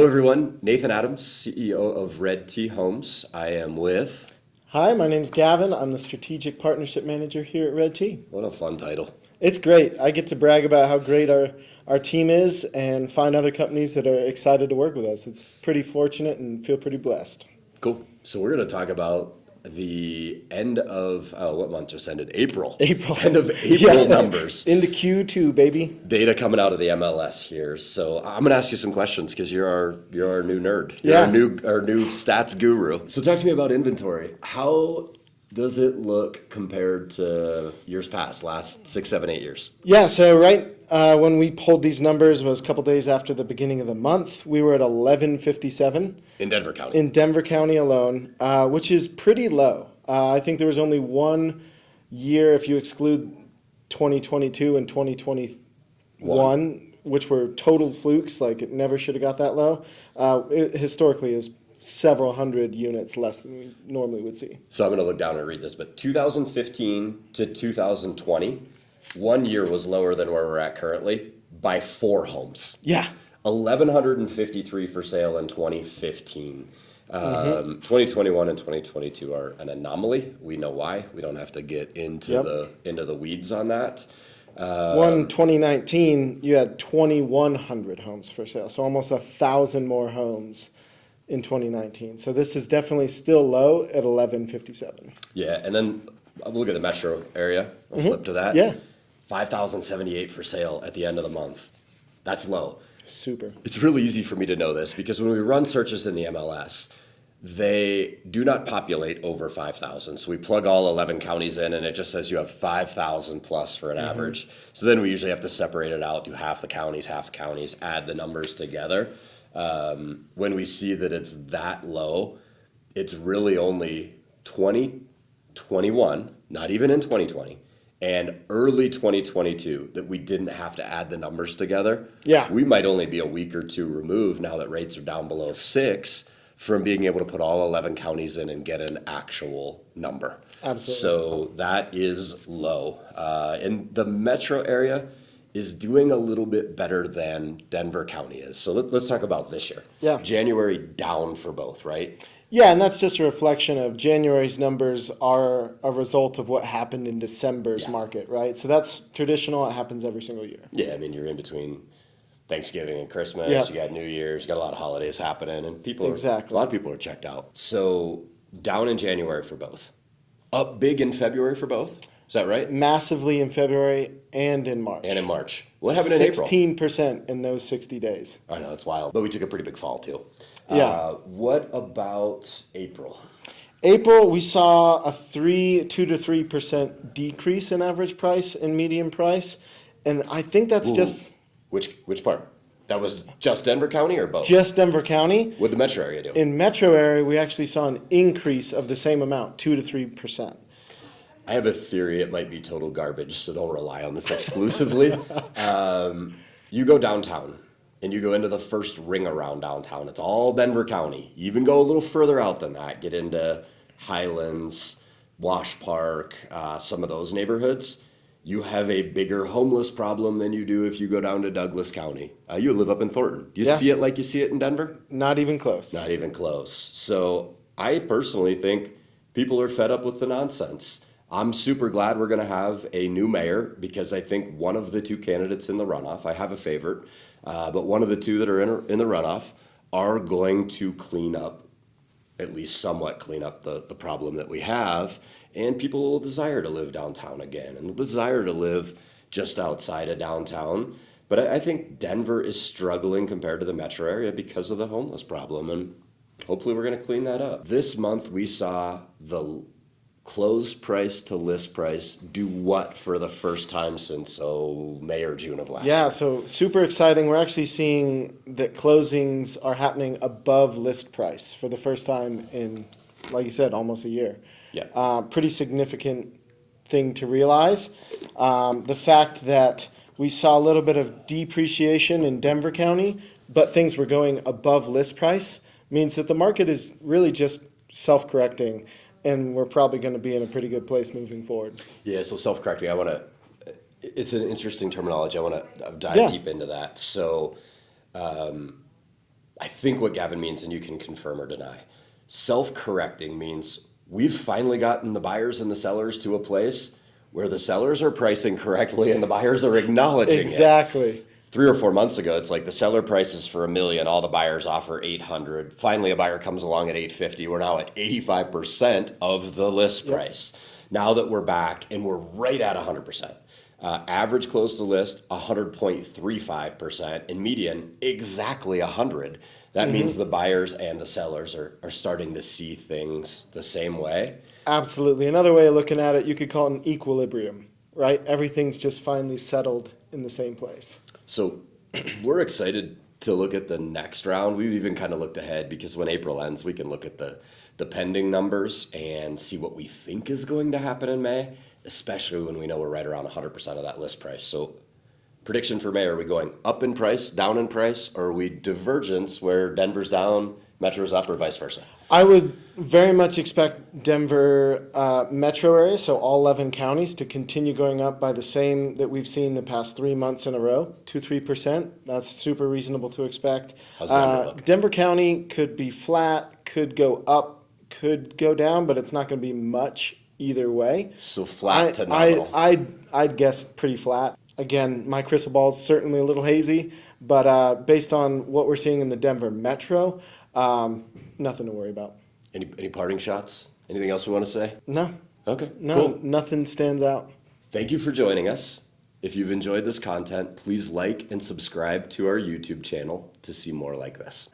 Hello, everyone. Nathan Adams, CEO of redT Homes. I am with. Hi, my name's Gavin. I'm the Strategic Partnership Manager here at redT. What a fun title. It's great. I get to brag about how great our team is and find other companies that are excited to work with us. It's pretty fortunate and feel pretty blessed. Cool. So we're going to talk about the end of, what month just ended? April. April. End of April numbers. Into Q2, baby. Data coming out of the MLS here. So I'm going to ask you some questions because you're our new nerd. You're Yeah. our new stats guru. So talk to me about inventory. How does it look compared to years past, last 6, 7, 8 years? Yeah, so when we pulled these numbers was a couple days after the beginning of the month. We were at 1157 In Denver County. in Denver County alone, which is pretty low. I think there was only one year, if you exclude 2022 and 2021, which were total flukes, like it never should have got that low. It historically is several hundred units less than we normally would see. So I'm going to look down and read this, but 2015 to 2020, 1 year was lower than where we're at currently by 4 homes. Yeah. 1,153 for sale in 2015. 2021 and 2022 are an anomaly. We know why. We don't have to get into the weeds on that. 2019, you had 2,100 homes for sale, so almost 1,000 more homes in 2019. So this is definitely still low at 1157. Yeah, and then I'll look at the metro area. I'll flip to that. Yeah. 5,078 for sale at the end of the month. That's low. Super. It's really easy for me to know this because when we run searches in the MLS, they do not populate over 5,000. So we plug all 11 counties in and it just says you have 5,000 plus for an average. So then we usually have to separate it out, do half the counties, add the numbers together. When we see that it's that low, it's really only 2021, not even in 2020, and early 2022 that we didn't have to add the numbers together. Yeah. We might only be a week or two removed now that rates are down below 6 from being able to put all 11 counties in and get an actual number. Absolutely. So that is low. And the metro area is doing a little bit better than Denver County is. So let's talk about this year. Yeah. January down for both, right? Yeah, and that's just a reflection of January's numbers are a result of what happened in December's market, right? So that's traditional. It happens every single year. Yeah, I mean, you're in between Thanksgiving and Christmas. Yeah. You got New Year's. You got a lot of holidays happening, and Exactly. a lot of people are checked out. So down in January for both. Up big in February for both. Is that right? Massively in February and in March. And in March. What happened in April? 16% in those 60 days. I know, it's wild. But we took a pretty big fall, too. Yeah. What about April? April, we saw a 2 to 3% decrease in average price and median price. And I think that's just Which part? That was just Denver County or both? just Denver County. What'd the metro area do? In metro area, we actually saw an increase of the same amount, 2 to 3%. I have a theory it might be total garbage, so don't rely on this exclusively. You go downtown, and you go into the first ring around downtown. It's all Denver County. You even go a little further out than that. Get into Highlands, Wash Park, some of those neighborhoods. You have a bigger homeless problem than you do if you go down to Douglas County. You live up in Thornton. Do you see it like you see it in Denver? Not even close. Not even close. So I personally think people are fed up with the nonsense. I'm super glad we're going to have a new mayor because I think one of the two candidates in the runoff, I have a favorite, but one of the two that are in the runoff are going to clean up, at least somewhat clean up the problem that we have. And people will desire to live downtown again and desire to live just outside of downtown. But I think Denver is struggling compared to the metro area because of the homeless problem. And hopefully we're going to clean that up. This month we saw the closed price to list price do what for the first time since May or June of last year? Yeah, so super exciting. We're actually seeing that closings are happening above list price for the first time in, like you said, almost a year. Yeah. Pretty significant thing to realize. The fact that we saw a little bit of depreciation in Denver County, but things were going above list price means that the market is really just self-correcting, and we're probably going to be in a pretty good place moving forward. Yeah, so self-correcting, it's an interesting terminology. I want to dive deep into that. So I think what Gavin means, and you can confirm or deny, self-correcting means we've finally gotten the buyers and the sellers to a place where the sellers are pricing correctly and the buyers are acknowledging it. Exactly. 3 or 4 months ago, it's like the seller price is for $1 million, all the buyers offer 800. Finally, a buyer comes along at 850. We're now at 85% of the list price. Now that we're back and we're right at 100%. Average close to list 100.35%, and median exactly 100. That means the buyers and the sellers are starting to see things the same way. Absolutely. Another way of looking at it, you could call it an equilibrium, right? Everything's just finally settled in the same place. So we're excited to look at the next round. We've even kind of looked ahead because when April ends, we can look at the pending numbers and see what we think is going to happen in May, especially when we know we're right around 100% of that list price. So prediction for May, are we going up in price, down in price, or are we divergence where Denver's down, Metro's up, or vice versa? I would very much expect Denver metro area, so all 11 counties, to continue going up by the same that we've seen the past 3 months in a row, 2-3%. That's super reasonable to expect. How's Denver look? Denver County could be flat, could go up, could go down, but it's not going to be much either way. So flat to nominal. I'd guess pretty flat. Again, my crystal ball is certainly a little hazy, but based on what we're seeing in the Denver metro, nothing to worry about. Any parting shots? Anything else we want to say? No. Okay, No, cool. nothing stands out. Thank you for joining us. If you've enjoyed this content, please like and subscribe to our YouTube channel to see more like this.